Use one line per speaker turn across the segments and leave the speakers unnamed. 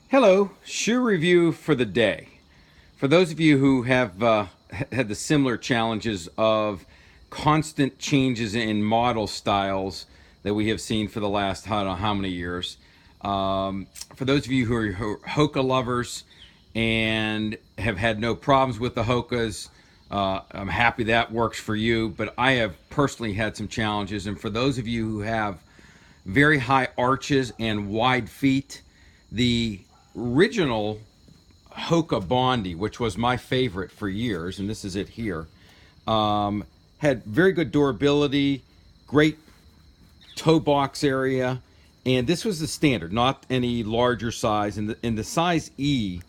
Hello, shoe review for the day. For those of you who have had the similar challenges of constant changes in model styles that we have seen for the last, I don't know how many years, for those of you who are Hoka lovers and have had no problems with the Hokas, I'm happy that works for you, but I have personally had some challenges. And for those of you who have very high arches and wide feet, the original Hoka Bondi, which was my favorite for years, and this is it here, had very good durability, great toe box area, and this was the standard, not any larger size. And the size E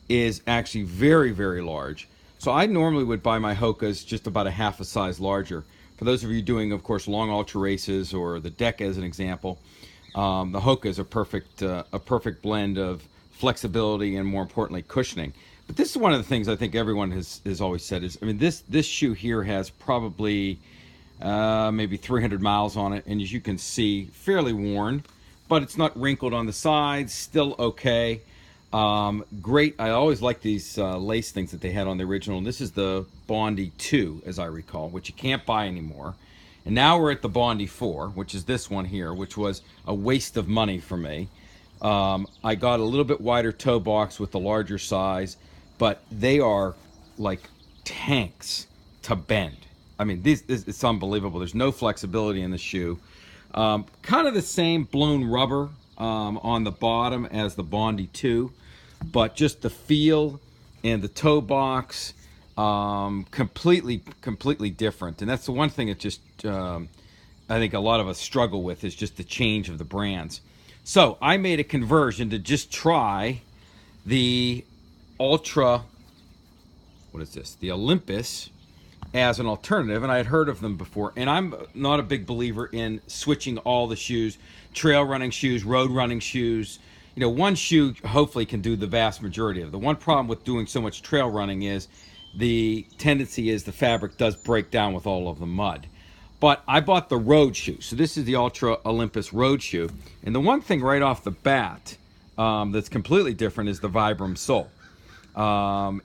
is actually very, very large. So I normally would buy my Hokas just about a half a size larger. For those of you doing, of course, long ultra races or the deck as an example, the Hoka is a perfect blend of flexibility and, more importantly, cushioning. But this is one of the things I think everyone has always said is, I mean, this shoe here has probably maybe 300 miles on it, and as you can see, fairly worn, but it's not wrinkled on the sides, still okay. Great. I always like these lace things that they had on the original. And this is the Bondi 2, as I recall, which you can't buy anymore. And now we're at the Bondi 4, which is this one here, which was a waste of money for me. I got a little bit wider toe box with the larger size, but they are like tanks to bend. I mean, it's unbelievable. There's no flexibility in the shoe. Kind of the same blown rubber on the bottom as the Bondi 2, but just the feel and the toe box, completely different. And that's the one thing that just I think a lot of us struggle with is just the change of the brands. So I made a conversion to just try the Ultra, what is this? The Olympus as an alternative, and I had heard of them before. And I'm not a big believer in switching all the shoes, trail running shoes, road running shoes. You know, one shoe hopefully can do the vast majority of it. The one problem with doing so much trail running is the tendency is the fabric does break down with all of the mud. But I bought the road shoe. So this is the Ultra Olympus road shoe. And the one thing right off the bat that's completely different is the Vibram sole.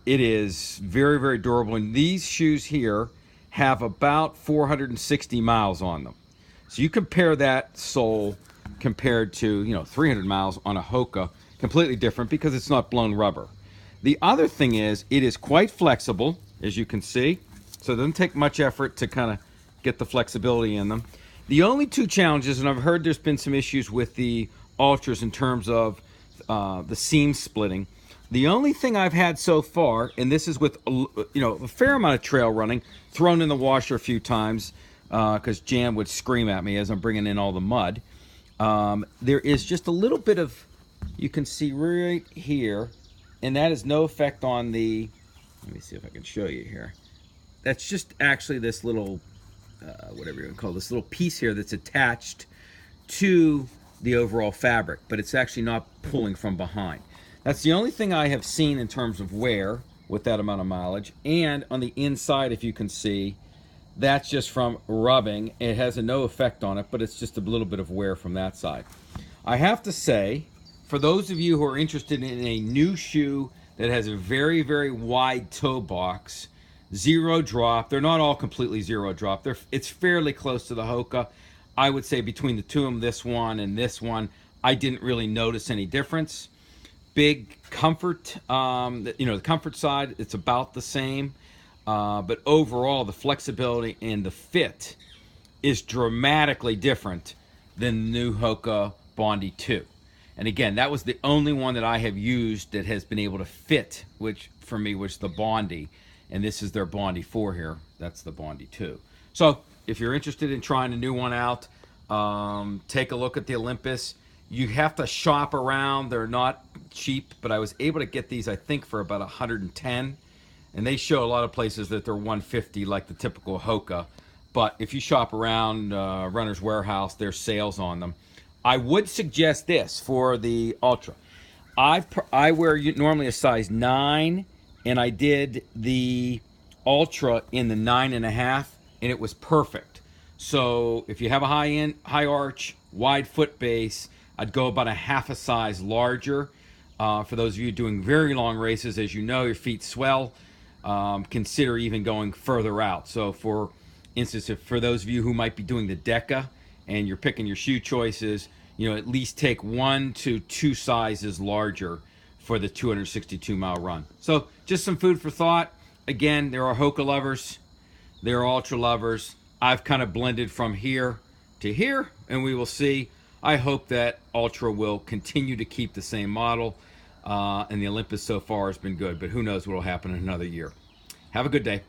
It is very, very durable. And these shoes here have about 460 miles on them. So you compare that sole compared to, 300 miles on a Hoka, completely different because it's not blown rubber. The other thing is it is quite flexible, as you can see. So it doesn't take much effort to kind of get the flexibility in them. The only two challenges, and I've heard there's been some issues with the Ultras in terms of the seam splitting. The only thing I've had so far, and this is with a fair amount of trail running, thrown in the washer a few times because Jan would scream at me as I'm bringing in all the mud. There is just a little bit of, you can see right here, and that has no effect on the, let me see if I can show you here. That's just actually this little, whatever you want to call this little piece here that's attached to the overall fabric, but it's actually not pulling from behind. That's the only thing I have seen in terms of wear with that amount of mileage. And on the inside, if you can see, that's just from rubbing. It has no effect on it, but it's just a little bit of wear from that side. I have to say, for those of you who are interested in a new shoe that has a very, very wide toe box, zero drop. They're not all completely zero drop. It's fairly close to the Hoka. I would say between the two of them, this one and this one, I didn't really notice any difference. Big comfort, the comfort side, it's about the same. But overall, the flexibility and the fit is dramatically different than the new Hoka Bondi 2. And again, that was the only one that I have used that has been able to fit, which for me was the Bondi. And this is their Bondi 4 here. That's the Bondi 2. So if you're interested in trying a new one out, take a look at the Olympus. You have to shop around. They're not cheap, but I was able to get these, I think, for about 110. And they show a lot of places that they're 150 like the typical Hoka. But if you shop around Runner's Warehouse, there's sales on them. I would suggest this for the Ultra. I wear normally a size 9, and I did the Ultra in the 9.5, and it was perfect. So if you have a high arch, wide foot base, I'd go about a half a size larger. For those of you doing very long races, as you know, your feet swell. Consider even going further out. So, for instance, if for those of you who might be doing the Deca and you're picking your shoe choices, at least take 1 to 2 sizes larger for the 262-mile run. So, just some food for thought. Again, there are Hoka lovers, there are Ultra lovers. I've kind of blended from here to here, and we will see. I hope that Ultra will continue to keep the same model, and the Olympus so far has been good, but who knows what will happen in another year. Have a good day.